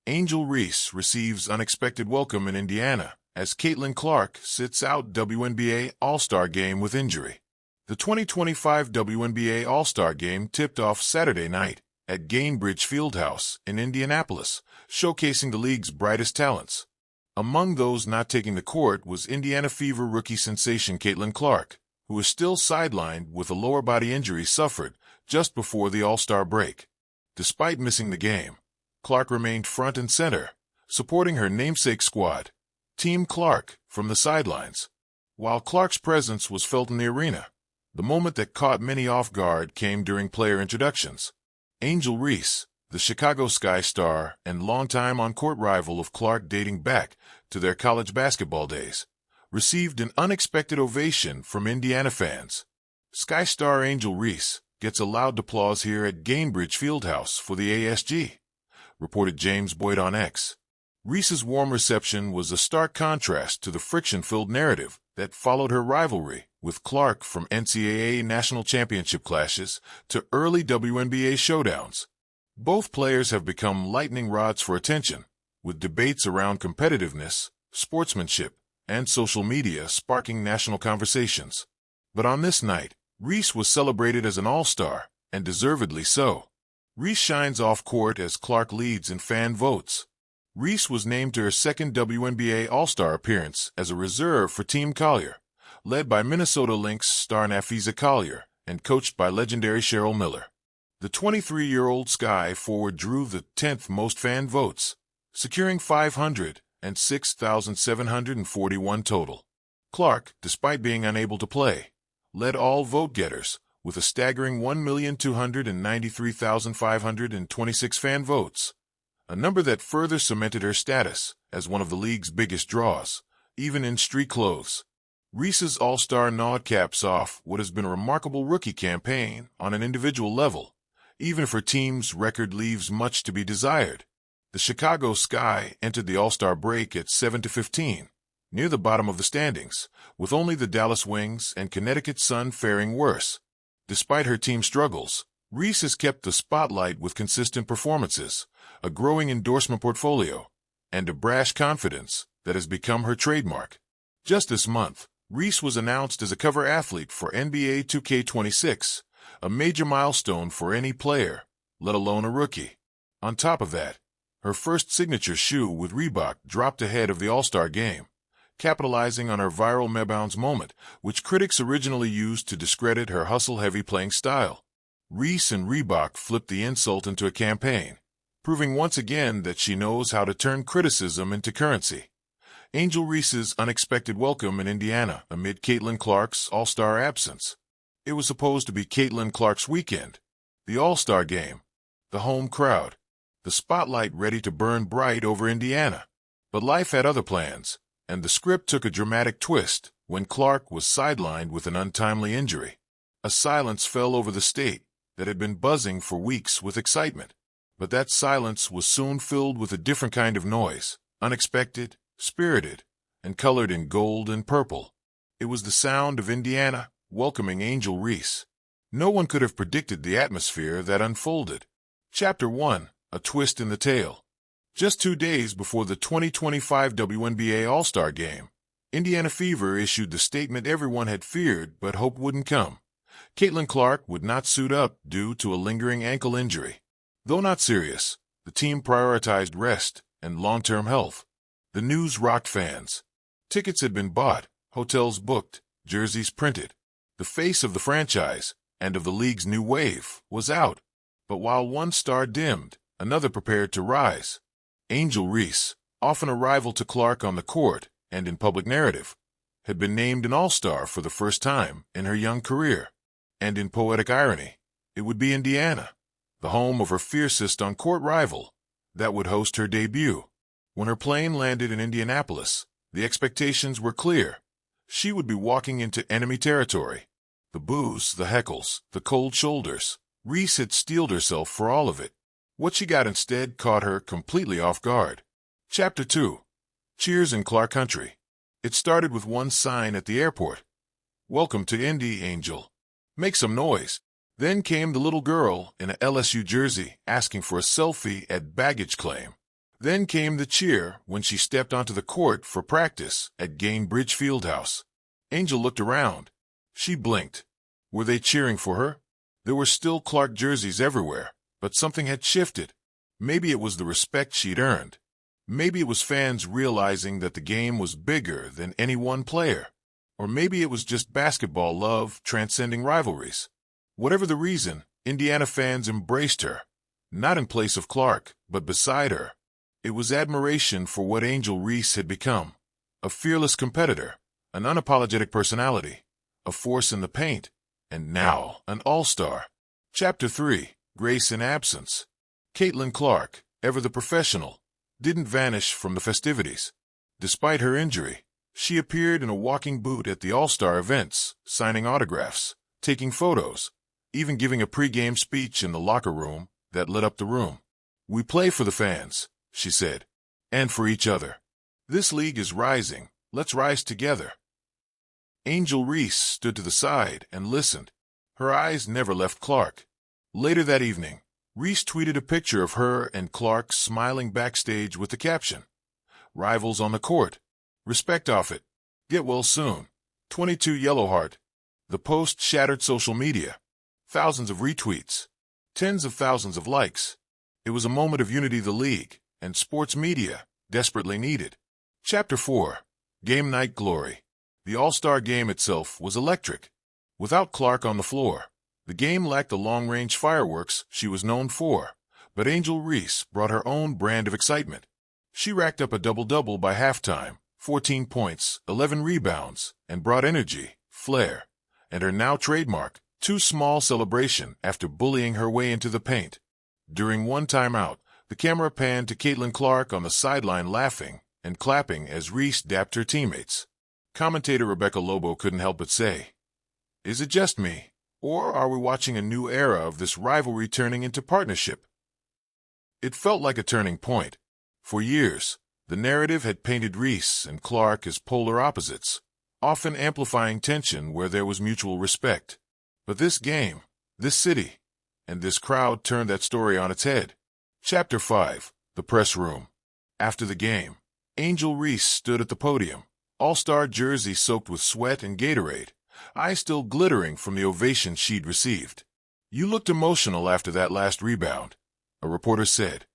Angel Reese receives unexpected welcome in Indiana as Caitlin Clark sits out WNBA All Star Game with injury. The 2025 WNBA All Star Game tipped off Saturday night at Gainbridge Fieldhouse in Indianapolis, showcasing the league's brightest talents. Among those not taking the court was Indiana Fever rookie sensation Caitlin Clark, who is still sidelined with a lower body injury suffered just before the All-Star break. Despite missing the game, Clark remained front and center, supporting her namesake squad, Team Clark, from the sidelines. While Clark's presence was felt in the arena, the moment that caught many off guard came during player introductions. Angel Reese, the Chicago Sky star and longtime on-court rival of Clark dating back to their college basketball days, received an unexpected ovation from Indiana fans. Sky star Angel Reese gets a loud applause here at Gainbridge Fieldhouse for the ASG, reported James Boyd on X. Reese's warm reception was a stark contrast to the friction-filled narrative that followed her rivalry with Clark, from NCAA national championship clashes to early WNBA showdowns. Both players have become lightning rods for attention, with debates around competitiveness, sportsmanship, and social media sparking national conversations. But on this night, Reese was celebrated as an all-star, and deservedly so. Reese shines off-court as Clark leads in fan votes. Reese was named to her second WNBA All-Star appearance as a reserve for Team Collier, led by Minnesota Lynx star Nafisa Collier and coached by legendary Cheryl Miller. The 23-year-old Sky forward drew the 10th most fan votes, securing 506,741 total. Clark, despite being unable to play, led all vote-getters with a staggering 1,293,526 fan votes, a number that further cemented her status as one of the league's biggest draws, even in street clothes. Reese's All-Star nod caps off what has been a remarkable rookie campaign on an individual level, even if her team's record leaves much to be desired. The Chicago Sky entered the All-Star break at 7-15, near the bottom of the standings, with only the Dallas Wings and Connecticut Sun faring worse. Despite her team's struggles, Reese has kept the spotlight with consistent performances, a growing endorsement portfolio, and a brash confidence that has become her trademark. Just this month, Reese was announced as a cover athlete for NBA 2K26, a major milestone for any player, let alone a rookie. On top of that, her first signature shoe with Reebok dropped ahead of the All-Star Game, capitalizing on her viral Mebounce moment, which critics originally used to discredit her hustle-heavy playing style. Reese and Reebok flipped the insult into a campaign, proving once again that she knows how to turn criticism into currency. Angel Reese's unexpected welcome in Indiana amid Caitlin Clark's All-Star absence. It was supposed to be Caitlin Clark's weekend, the All-Star Game, the home crowd, the spotlight ready to burn bright over Indiana. But life had other plans, and the script took a dramatic twist when Clark was sidelined with an untimely injury. A silence fell over the state that had been buzzing for weeks with excitement. But that silence was soon filled with a different kind of noise, unexpected, spirited, and colored in gold and purple. It was the sound of Indiana welcoming Angel Reese. No one could have predicted the atmosphere that unfolded. Chapter 1, A Twist in the Tale. Just 2 days before the 2025 WNBA All Star Game, Indiana Fever issued the statement everyone had feared but hoped wouldn't come. Caitlin Clark would not suit up due to a lingering ankle injury. Though not serious, the team prioritized rest and long-term health. The news rocked fans. Tickets had been bought, hotels booked, jerseys printed. The face of the franchise, and of the league's new wave, was out. But while one star dimmed, another prepared to rise. Angel Reese, often a rival to Clark on the court and in public narrative, had been named an all-star for the first time in her young career. And in poetic irony, it would be Indiana, the home of her fiercest on-court rival, that would host her debut. When her plane landed in Indianapolis, the expectations were clear. She would be walking into enemy territory. The boos, the heckles, the cold shoulders. Reese had steeled herself for all of it. What she got instead caught her completely off guard. Chapter 2. Cheers in Clark Country. It started with one sign at the airport. "Welcome to Indy, Angel. Make some noise." Then came the little girl in a LSU jersey asking for a selfie at baggage claim. Then came the cheer when she stepped onto the court for practice at Gainbridge Fieldhouse. Angel looked around. She blinked. Were they cheering for her? There were still Clark jerseys everywhere, but something had shifted. Maybe it was the respect she'd earned. Maybe it was fans realizing that the game was bigger than any one player. Or maybe it was just basketball love transcending rivalries. Whatever the reason, Indiana fans embraced her. Not in place of Clark, but beside her. It was admiration for what Angel Reese had become. A fearless competitor, an unapologetic personality, a force in the paint, and now an all-star. Chapter 3, Grace in Absence. Caitlin Clark, ever the professional, didn't vanish from the festivities. Despite her injury, she appeared in a walking boot at the All-Star events, signing autographs, taking photos, even giving a pre-game speech in the locker room that lit up the room. "We play for the fans," she said, "and for each other. This league is rising. Let's rise together." Angel Reese stood to the side and listened. Her eyes never left Clark. Later that evening, Reese tweeted a picture of her and Clark smiling backstage with the caption, "Rivals on the court. Respect off it. Get well soon. 22 Yellow Heart." The post shattered social media. Thousands of retweets. Tens of thousands of likes. It was a moment of unity the league and sports media desperately needed. Chapter 4, Game Night Glory. The All-Star Game itself was electric. Without Clark on the floor, the game lacked the long-range fireworks she was known for, but Angel Reese brought her own brand of excitement. She racked up a double-double by halftime, 14 points, 11 rebounds, and brought energy, flair, and her now trademark, too small celebration after bullying her way into the paint. During one timeout, the camera panned to Caitlin Clark on the sideline laughing and clapping as Reese dapped her teammates. Commentator Rebecca Lobo couldn't help but say, "Is it just me, or are we watching a new era of this rivalry turning into partnership?" It felt like a turning point. For years, the narrative had painted Reese and Clark as polar opposites, often amplifying tension where there was mutual respect. But this game, this city, and this crowd turned that story on its head. Chapter 5, The Press Room. After the game, Angel Reese stood at the podium, all-star jersey soaked with sweat and Gatorade, eyes still glittering from the ovation she'd received. "You looked emotional after that last rebound," a reporter said.